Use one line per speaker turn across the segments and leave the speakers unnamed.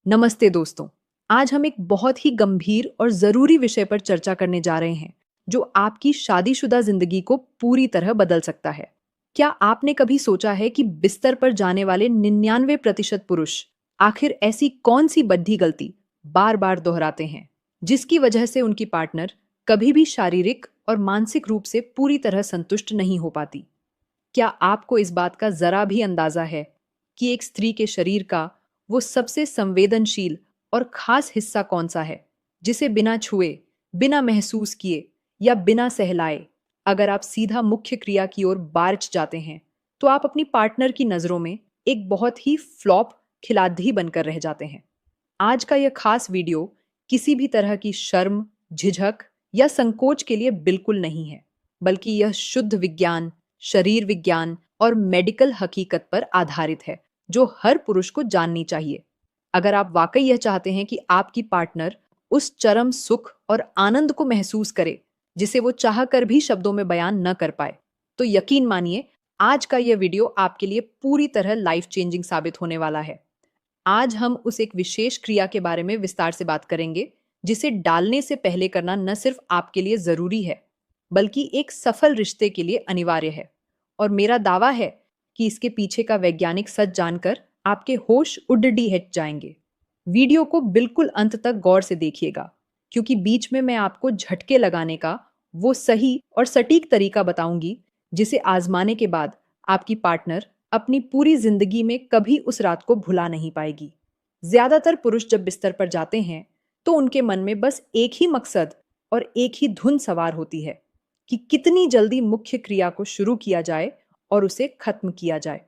नमस्ते दोस्तों। आज हम एक बहुत ही गंभीर और ज़रूरी विषय पर चर्चा करने जा रहे हैं, जो आपकी शादीशुदा ज़िंदगी को पूरी तरह बदल सकता है। क्या आपने कभी सोचा है कि बिस्तर पर जाने वाले 99% पुरुष आखिर ऐसी कौन सी बड्ढी गलती बार-बार दोहराते हैं, जिसकी वजह से उनकी पार्टनर कभी भी शारीरिक और मानसिक रूप से पूरी तरह संतुष्ट नहीं हो पाती? क्या आपको इस बात का ज़रा भी अंदाज़ा है कि एक स्त्री के शरीर का वो सबसे संवेदनशील और ख़ास हिस्सा कौन-सा है, जिसे बिना छुए, बिना महसूस किए या बिना सहलाए, अगर आप सीधा मुख्य क्रिया की ओर बार्च जाते हैं, तो आप अपनी पार्टनर की नज़रों में एक बहुत ही फ्लॉप खिलाड़ी बनकर रह जाते हैं। आज का यह खास वीडियो किसी भी तरह की शर्म, झिझक या संकोच के लिए बिल्कुल नहीं है, बल्कि यह शुद्ध विज्ञान, शरीर विज्ञान और मेडिकल हकीकत पर आधारित है, जो हर पुरुष को जाननी चाहिए। अगर आप वाकई यह चाहते हैं कि आपकी पार्टनर उस चरम सुख और आनंद को महसूस करे, जिसे वो चाह कर भी शब्दों में बयान न कर पाए, तो यकीन मानिए, आज का यह वीडियो आपके लिए पूरी तरह लाइफ चेंजिंग साबित होने वाला है। आज हम उस एक विशेष क्रिया के बारे में विस्तार से बात करेंगे, जिसे डालने से पहले करना न सिर्फ आपके लिए जरूरी है, बल्कि एक सफल रिश्ते के लिए अनिवार्य है। और मेरा दावा है कि इसके पीछे का वैज्ञानिक सच जानकर आपके होश उडडी हट जाएंगे। वीडियो को बिल्कुल अंत तक गौर से देखिएगा, क्योंकि बीच में मैं आपको झटके लगाने का वो सही और सटीक तरीका बताऊंगी, जिसे आजमाने के बाद आपकी पार्टनर अपनी पूरी जिंदगी में कभी उस रात को भुला नहीं पाएगी। ज्यादातर पुरुष जब बिस्तर पर जाते हैं, तो उनके मन में बस एक ही मकसद और एक ही धुन सवार होती है कि कितनी जल्दी मुख्य क्रिया को शुरू किया जाए और उसे खत्म किया जाए।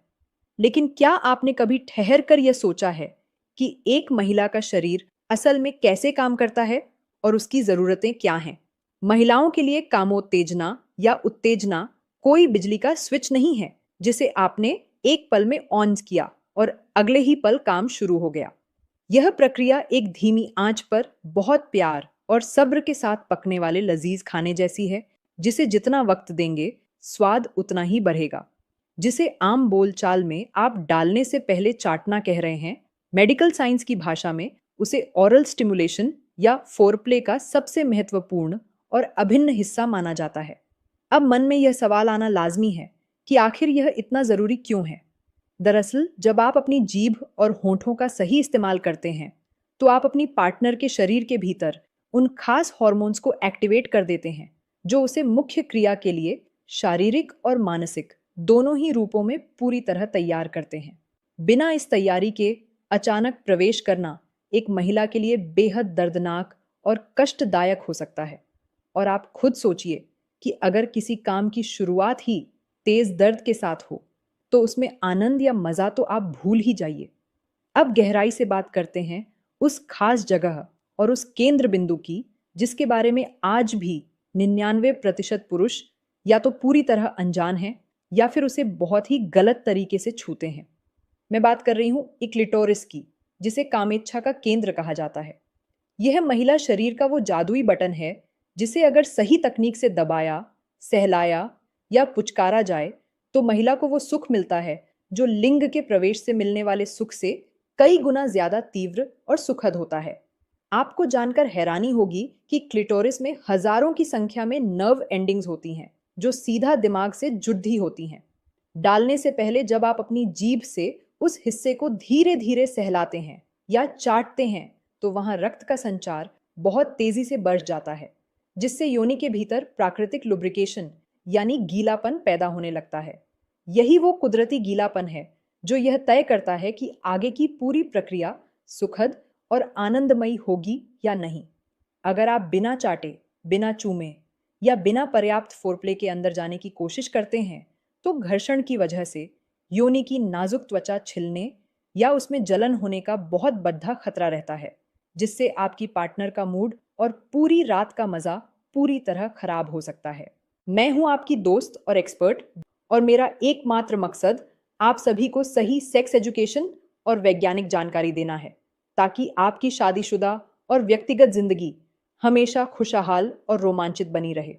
लेकिन क्या आपने कभी ठहर कर यह सोचा है कि एक महिला का शरीर असल में कैसे काम करता है और उसकी जरूरतें क्या हैं? महिलाओं के लिए कामोत्तेजना या उत्तेजना कोई बिजली का स्विच नहीं है, जिसे आपने एक पल में ऑन किया और अगले ही पल काम शुरू हो गया। यह प्रक्रिया एक धीमी आंच पर बहुत प्यार और सब्र के साथ पकने वाले लजीज खाने जैसी है, जिसे जितना वक्त देंगे, स्वाद उतना ही बढ़ेगा। जिसे आम बोलचाल में आप डालने से पहले चाटना कह रहे हैं, मेडिकल साइंस की भाषा में उसे ओरल स्टिमुलेशन या फोरप्ले का सबसे महत्वपूर्ण और अभिन्न हिस्सा माना जाता है। अब मन में यह सवाल आना लाजमी है कि आखिर यह इतना जरूरी क्यों है? दरअसल जब आप अपनी जीभ और होठों का सही इस्तेमाल करते हैं, तो आप अपनी पार्टनर के शरीर के भीतर उन खास हॉर्मोन्स को एक्टिवेट कर देते हैं, जो उसे मुख्य क्रिया के लिए शारीरिक और मानसिक दोनों ही रूपों में पूरी तरह तैयार करते हैं। बिना इस तैयारी के अचानक प्रवेश करना एक महिला के लिए बेहद दर्दनाक और कष्टदायक हो सकता है। और आप खुद सोचिए कि अगर किसी काम की शुरुआत ही तेज दर्द के साथ हो, तो उसमें आनंद या मजा तो आप भूल ही जाइए। अब गहराई से बात करते हैं उस खास जगह और उस केंद्र बिंदु की, जिसके बारे में आज भी 99% पुरुष या तो पूरी तरह अनजान हैं या फिर उसे बहुत ही गलत तरीके से छूते हैं। मैं बात कर रही हूँ क्लिटोरिस की, जिसे कामेच्छा का केंद्र कहा जाता है। यह महिला शरीर का वो जादुई बटन है, जिसे अगर सही तकनीक से दबाया, सहलाया या पुचकारा जाए, तो महिला को वो सुख मिलता है जो लिंग के प्रवेश से मिलने वाले सुख से कई गुना ज्यादा तीव्र और सुखद होता है। आपको जानकर हैरानी होगी कि क्लिटोरिस में हजारों की संख्या में नर्व एंडिंग्स होती हैं, जो सीधा दिमाग से जुड़ी होती हैं। डालने से पहले जब आप अपनी जीभ से उस हिस्से को धीरे धीरे सहलाते हैं या चाटते हैं, तो वहां रक्त का संचार बहुत तेजी से बढ़ जाता है, जिससे योनि के भीतर प्राकृतिक लुब्रिकेशन यानी गीलापन पैदा होने लगता है। यही वो कुदरती गीलापन है जो यह तय करता है कि आगे की पूरी प्रक्रिया सुखद और आनंदमयी होगी या नहीं। अगर आप बिना चाटे, बिना चूमे या बिना पर्याप्त फोरप्ले के अंदर जाने की कोशिश करते हैं, तो घर्षण की वजह से योनि की नाजुक त्वचा छिलने या उसमें जलन होने का बहुत बड़ा खतरा रहता है, जिससे आपकी पार्टनर का मूड और पूरी रात का मजा पूरी तरह खराब हो सकता है। मैं हूं आपकी दोस्त और एक्सपर्ट, और मेरा एकमात्र मकसद आप सभी को सही सेक्स एजुकेशन और वैज्ञानिक जानकारी देना है, ताकि आपकी शादीशुदा और व्यक्तिगत जिंदगी हमेशा खुशहाल और रोमांचित बनी रहे।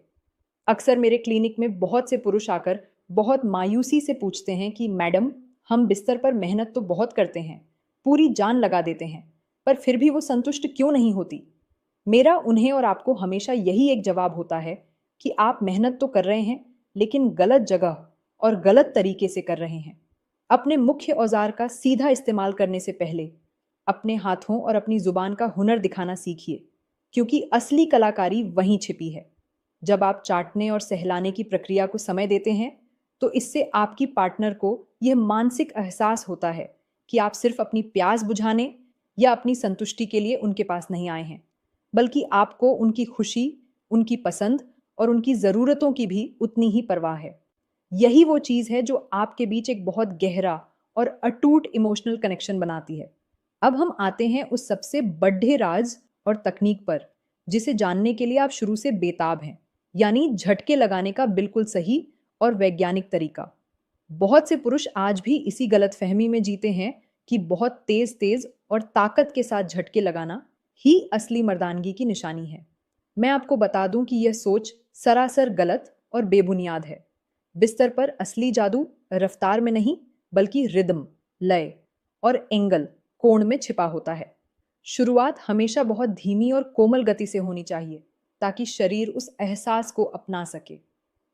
अक्सर मेरे क्लिनिक में बहुत से पुरुष आकर बहुत मायूसी से पूछते हैं कि मैडम, हम बिस्तर पर मेहनत तो बहुत करते हैं, पूरी जान लगा देते हैं, पर फिर भी वो संतुष्ट क्यों नहीं होती? मेरा उन्हें और आपको हमेशा यही एक जवाब होता है कि आप मेहनत तो कर रहे हैं, लेकिन गलत जगह और गलत तरीके से कर रहे हैं। अपने मुख्य औजार का सीधा इस्तेमाल करने से पहले अपने हाथों और अपनी जुबान का हुनर दिखाना सीखिए, क्योंकि असली कलाकारी वहीं छिपी है। जब आप चाटने और सहलाने की प्रक्रिया को समय देते हैं, तो इससे आपकी पार्टनर को यह मानसिक एहसास होता है कि आप सिर्फ अपनी प्यास बुझाने या अपनी संतुष्टि के लिए उनके पास नहीं आए हैं, बल्कि आपको उनकी खुशी, उनकी पसंद और उनकी ज़रूरतों की भी उतनी ही परवाह है। यही वो चीज़ है जो आपके बीच एक बहुत गहरा और अटूट इमोशनल कनेक्शन बनाती है। अब हम आते हैं उस सबसे बड्ढे राज और तकनीक पर, जिसे जानने के लिए आप शुरू से बेताब हैं, यानी झटके लगाने का बिल्कुल सही और वैज्ञानिक तरीका। बहुत से पुरुष आज भी इसी गलतफहमी में जीते हैं कि बहुत तेज तेज और ताकत के साथ झटके लगाना ही असली मर्दानगी की निशानी है। मैं आपको बता दूं कि यह सोच सरासर गलत और बेबुनियाद है। बिस्तर पर असली जादू रफ्तार में नहीं, बल्कि रिदम, लय और एंगल, कोण में छिपा होता है। शुरुआत हमेशा बहुत धीमी और कोमल गति से होनी चाहिए, ताकि शरीर उस एहसास को अपना सके।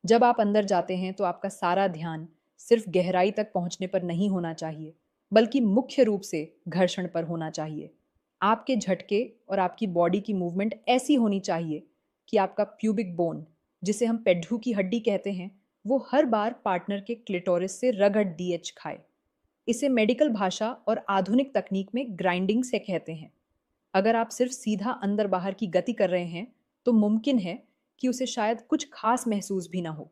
जब आप अंदर जाते हैं तो आपका सारा ध्यान सिर्फ गहराई तक पहुंचने पर नहीं होना चाहिए, बल्कि मुख्य रूप से घर्षण पर होना चाहिए। आपके झटके और आपकी बॉडी की मूवमेंट ऐसी होनी चाहिए कि आपका प्यूबिक बोन, जिसे हम पेड्ढू की हड्डी कहते हैं, वो हर बार पार्टनर के क्लिटोरिस से रगड़ डीएच खाए। इसे मेडिकल भाषा और आधुनिक तकनीक में ग्राइंडिंग से कहते हैं। अगर आप सिर्फ सीधा अंदर बाहर की गति कर रहे हैं, तो मुमकिन है कि उसे शायद कुछ खास महसूस भी ना हो।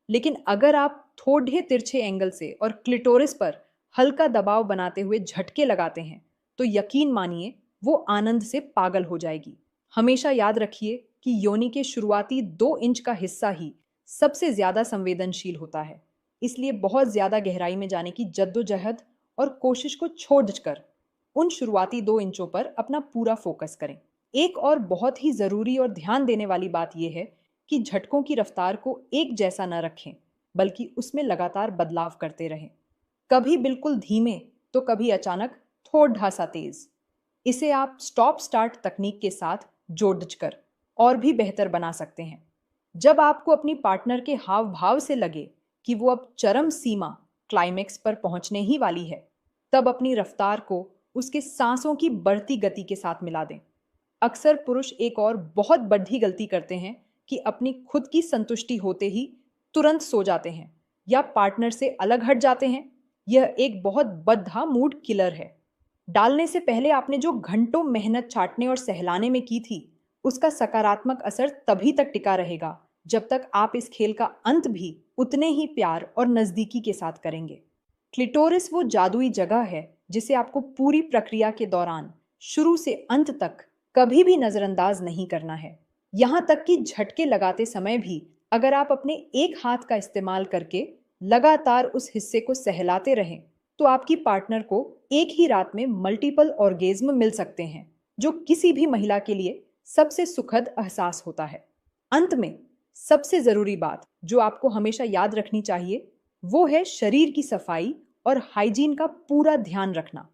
लेकिन अगर आप थोड़े तिरछे एंगल से और क्लिटोरिस पर हल्का दबाव बनाते हुए झटके लगाते हैं, तो यकीन मानिए वो आनंद से पागल हो जाएगी। हमेशा याद रखिए कि योनि के शुरुआती 2 इंच का हिस्सा ही सबसे ज्यादा संवेदनशील होता है। इसलिए बहुत ज्यादा गहराई में जाने की जद्दोजहद और कोशिश को छोड़कर उन शुरुआती 2 इंचों पर अपना पूरा फोकस करें। एक और बहुत ही जरूरी और ध्यान देने वाली बात यह है कि झटकों की रफ्तार को एक जैसा न रखें, बल्कि उसमें लगातार बदलाव करते रहें। कभी बिल्कुल धीमे, तो कभी अचानक थोड़ा सा तेज। इसे आप स्टॉप स्टार्ट तकनीक के साथ जोड़कर और भी बेहतर बना सकते हैं। जब आपको अपनी पार्टनर के हाव भाव से लगे कि वो अब चरम सीमा, क्लाइमेक्स पर पहुंचने ही वाली है, तब अपनी रफ्तार को उसके सांसों की बढ़ती गति के साथ मिला दें। अक्सर पुरुष एक और बहुत बड़ी गलती करते हैं कि अपनी खुद की संतुष्टि होते ही तुरंत सो जाते हैं या पार्टनर से अलग हट जाते हैं। यह एक बहुत बद्धा मूड किलर है। डालने से पहले आपने जो घंटों मेहनत चाटने और सहलाने में की थी, उसका सकारात्मक असर तभी तक टिका रहेगा जब तक आप इस खेल का अंत भी उतने ही प्यार और नजदीकी के साथ करेंगे। क्लिटोरिस वो जादुई जगह है जिसे आपको पूरी प्रक्रिया के दौरान शुरू से अंत तक कभी भी नजरअंदाज नहीं करना है। यहाँ तक कि झटके लगाते समय भी अगर आप अपने एक हाथ का इस्तेमाल करके लगातार उस हिस्से को सहलाते रहें, तो आपकी पार्टनर को एक ही रात में मल्टीपल ऑर्गेज्म मिल सकते हैं, जो किसी भी महिला के लिए सबसे सुखद एहसास होता है। अंत में सबसे जरूरी बात जो आपको हमेशा याद रखनी चाहिए, वो है शरीर की सफाई और हाइजीन का पूरा ध्यान रखना।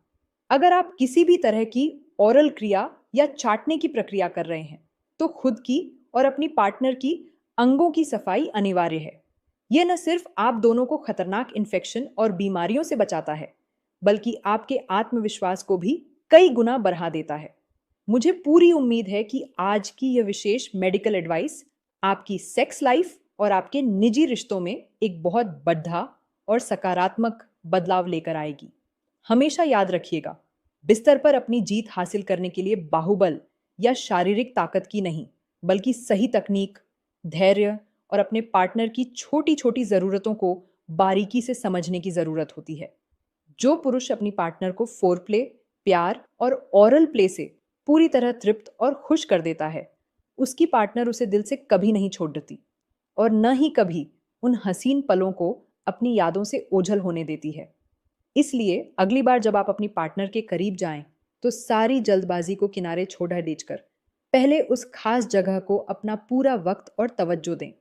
अगर आप किसी भी तरह की ओरल क्रिया या चाटने की प्रक्रिया कर रहे हैं, तो खुद की और अपनी पार्टनर की अंगों की सफाई अनिवार्य है। यह न सिर्फ आप दोनों को खतरनाक इन्फेक्शन और बीमारियों से बचाता है, बल्कि आपके आत्मविश्वास को भी कई गुना बढ़ा देता है। मुझे पूरी उम्मीद है कि आज की यह विशेष मेडिकल एडवाइस आपकी सेक्स लाइफ और आपके निजी रिश्तों में एक बहुत बड़ा और सकारात्मक बदलाव लेकर आएगी। हमेशा याद रखिएगा, बिस्तर पर अपनी जीत हासिल करने के लिए बाहुबल या शारीरिक ताकत की नहीं, बल्कि सही तकनीक, धैर्य और अपने पार्टनर की छोटी छोटी ज़रूरतों को बारीकी से समझने की ज़रूरत होती है। जो पुरुष अपनी पार्टनर को फोरप्ले, प्यार और ओरल प्ले से पूरी तरह तृप्त और खुश कर देता है, उसकी पार्टनर उसे दिल से कभी नहीं छोड़ देती और न ही कभी उन हसीन पलों को अपनी यादों से ओझल होने देती है। इसलिए अगली बार जब आप अपनी पार्टनर के करीब जाएं, तो सारी जल्दबाजी को किनारे छोड़ देकर पहले उस खास जगह को अपना पूरा वक्त और तवज्जो दें।